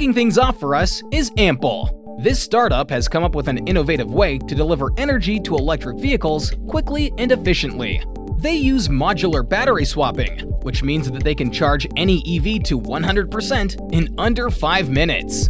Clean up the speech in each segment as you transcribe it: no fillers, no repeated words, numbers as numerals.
Kicking things off for us is Ample. This startup has come up with an innovative way to deliver energy to electric vehicles quickly and efficiently. They use modular battery swapping, which means that they can charge any EV to 100% in under 5 minutes.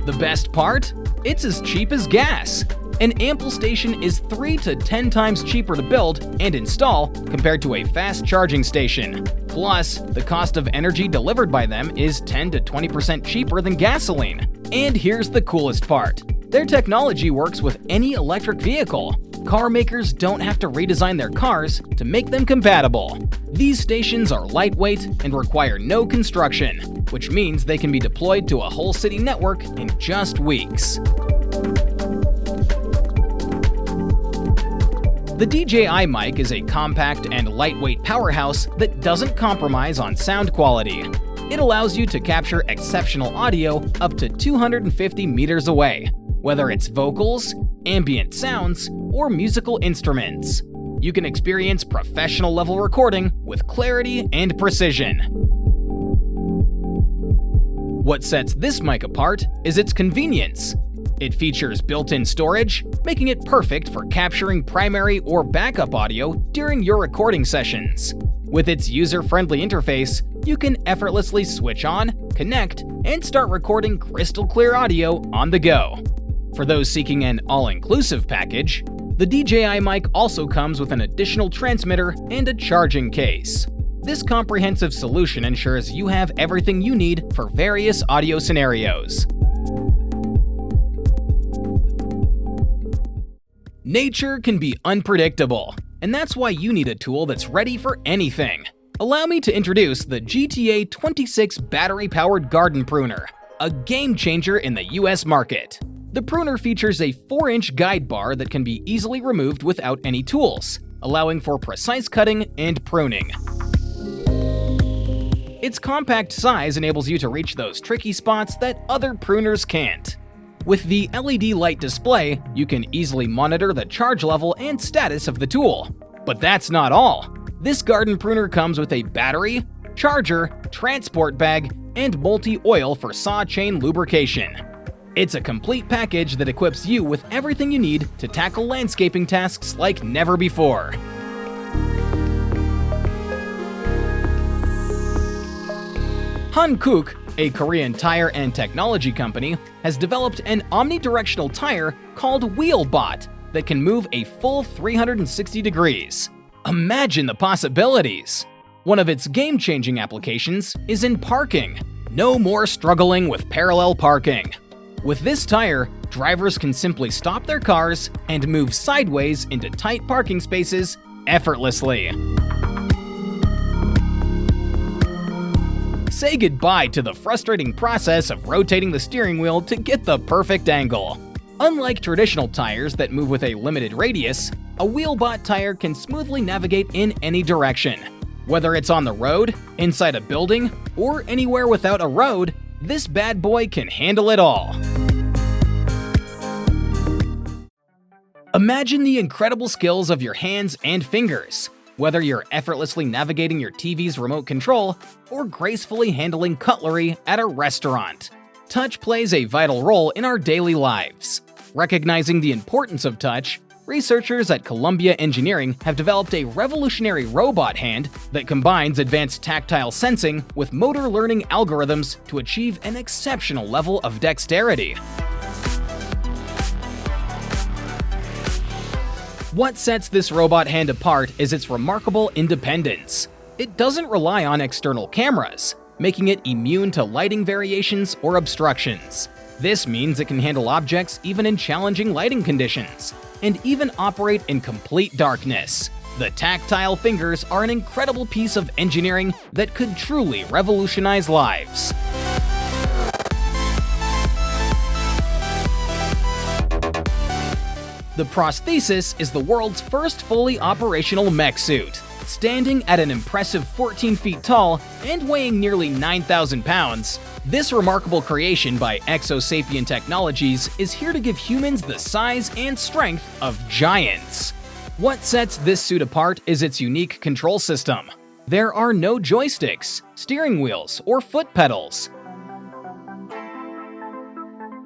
The best part? It's as cheap as gas. An Ample station is 3 to 10 times cheaper to build and install compared to a fast charging station. Plus, the cost of energy delivered by them is 10 to 20% cheaper than gasoline. And here's the coolest part. Their technology works with any electric vehicle. Car makers don't have to redesign their cars to make them compatible. These stations are lightweight and require no construction, which means they can be deployed to a whole city network in just weeks. The DJI Mic is a compact and lightweight powerhouse that doesn't compromise on sound quality. It allows you to capture exceptional audio up to 250 meters away, whether it's vocals, ambient sounds, or musical instruments. You can experience professional-level recording with clarity and precision. What sets this mic apart is its convenience. It features built-in storage, making it perfect for capturing primary or backup audio during your recording sessions. With its user-friendly interface, you can effortlessly switch on, connect, and start recording crystal-clear audio on the go. For those seeking an all-inclusive package, the DJI Mic also comes with an additional transmitter and a charging case. This comprehensive solution ensures you have everything you need for various audio scenarios. Nature can be unpredictable, and that's why you need a tool that's ready for anything. Allow me to introduce the GTA 26 battery-powered garden pruner, a game-changer in the US market. The pruner features a 4-inch guide bar that can be easily removed without any tools, allowing for precise cutting and pruning. Its compact size enables you to reach those tricky spots that other pruners can't. With the LED light display, you can easily monitor the charge level and status of the tool. But that's not all. This garden pruner comes with a battery, charger, transport bag, and multi-oil for saw chain lubrication. It's a complete package that equips you with everything you need to tackle landscaping tasks like never before. Hankook, a Korean tire and technology company, has developed an omnidirectional tire called WheelBot that can move a full 360 degrees. Imagine the possibilities! One of its game-changing applications is in parking. No more struggling with parallel parking. With this tire, drivers can simply stop their cars and move sideways into tight parking spaces effortlessly. Say goodbye to the frustrating process of rotating the steering wheel to get the perfect angle. Unlike traditional tires that move with a limited radius, a WheelBot tire can smoothly navigate in any direction. Whether it's on the road, inside a building, or anywhere without a road, this bad boy can handle it all. Imagine the incredible skills of your hands and fingers. Whether you're effortlessly navigating your TV's remote control or gracefully handling cutlery at a restaurant, touch plays a vital role in our daily lives. Recognizing the importance of touch, researchers at Columbia Engineering have developed a revolutionary robot hand that combines advanced tactile sensing with motor learning algorithms to achieve an exceptional level of dexterity. What sets this robot hand apart is its remarkable independence. It doesn't rely on external cameras, making it immune to lighting variations or obstructions. This means it can handle objects even in challenging lighting conditions, and even operate in complete darkness. The Tactile Fingers are an incredible piece of engineering that could truly revolutionize lives. The PROSTHESIS is the world's first fully operational mech suit. Standing at an impressive 14 feet tall and weighing nearly 9,000 pounds, this remarkable creation by Exosapien Technologies is here to give humans the size and strength of giants. What sets this suit apart is its unique control system. There are no joysticks, steering wheels, or foot pedals.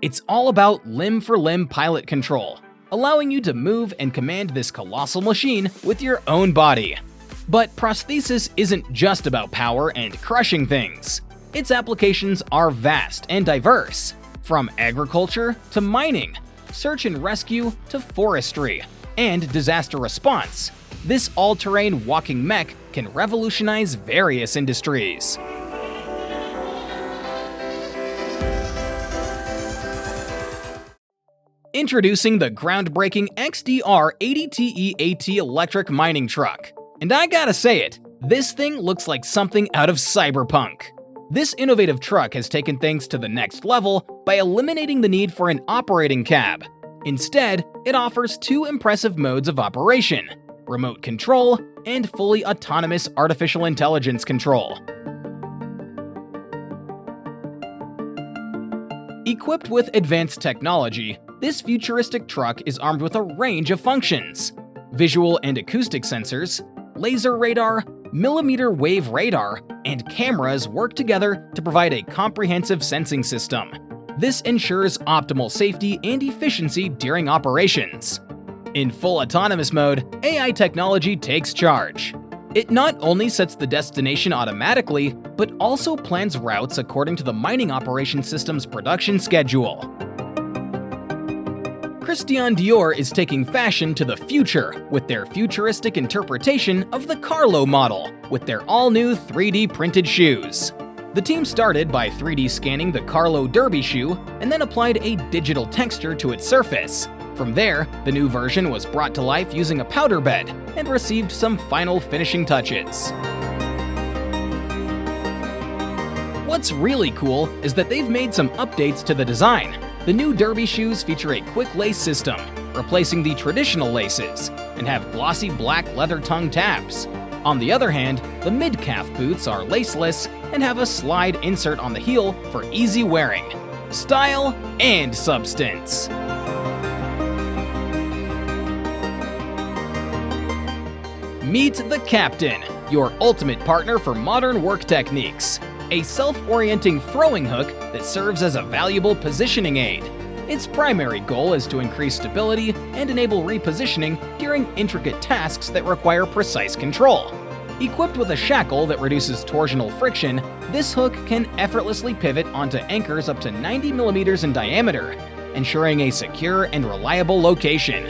It's all about limb-for-limb pilot control, allowing you to move and command this colossal machine with your own body. But prosthesis isn't just about power and crushing things. Its applications are vast and diverse, from agriculture to mining, search and rescue to forestry, and disaster response. This all-terrain walking mech can revolutionize various industries. Introducing the groundbreaking XDR 80TE AT electric mining truck. And I gotta say it, this thing looks like something out of cyberpunk. This innovative truck has taken things to the next level by eliminating the need for an operating cab. Instead, it offers two impressive modes of operation: remote control and fully autonomous artificial intelligence control. Equipped with advanced technology, this futuristic truck is armed with a range of functions: visual and acoustic sensors, laser radar, millimeter wave radar, and cameras work together to provide a comprehensive sensing system. This ensures optimal safety and efficiency during operations. In full autonomous mode, AI technology takes charge. It not only sets the destination automatically, but also plans routes according to the mining operation system's production schedule. Christian Dior is taking fashion to the future with their futuristic interpretation of the Carlo model with their all-new 3D printed shoes. The team started by 3D scanning the Carlo Derby shoe and then applied a digital texture to its surface. From there, the new version was brought to life using a powder bed and received some final finishing touches. What's really cool is that they've made some updates to the design. The new Derby shoes feature a quick lace system, replacing the traditional laces, and have glossy black leather tongue tabs. On the other hand, the mid-calf boots are laceless and have a slide insert on the heel for easy wearing. Style and substance. Meet the Captain, your ultimate partner for modern work techniques. A self-orienting throwing hook that serves as a valuable positioning aid. Its primary goal is to increase stability and enable repositioning during intricate tasks that require precise control. Equipped with a shackle that reduces torsional friction, this hook can effortlessly pivot onto anchors up to 90 millimeters in diameter, ensuring a secure and reliable location.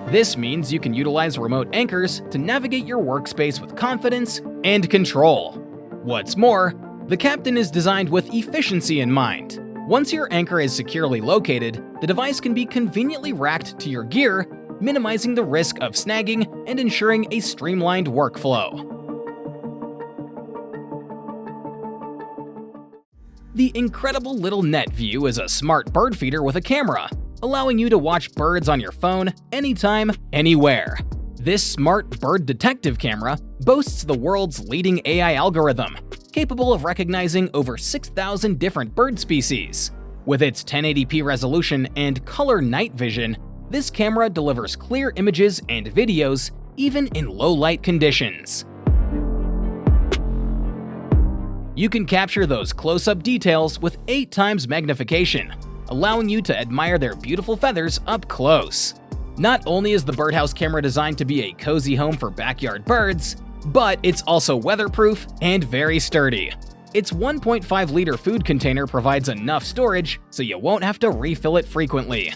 This means you can utilize remote anchors to navigate your workspace with confidence and control. What's more, the Captain is designed with efficiency in mind. Once your anchor is securely located, the device can be conveniently racked to your gear, minimizing the risk of snagging and ensuring a streamlined workflow. The incredible little Netvue is a smart bird feeder with a camera, allowing you to watch birds on your phone anytime, anywhere. This smart bird detective camera boasts the world's leading AI algorithm, capable of recognizing over 6,000 different bird species. With its 1080p resolution and color night vision, this camera delivers clear images and videos even in low-light conditions. You can capture those close-up details with 8 times magnification, allowing you to admire their beautiful feathers up close. Not only is the birdhouse camera designed to be a cozy home for backyard birds, but it's also weatherproof and very sturdy. Its 1.5-liter food container provides enough storage so you won't have to refill it frequently.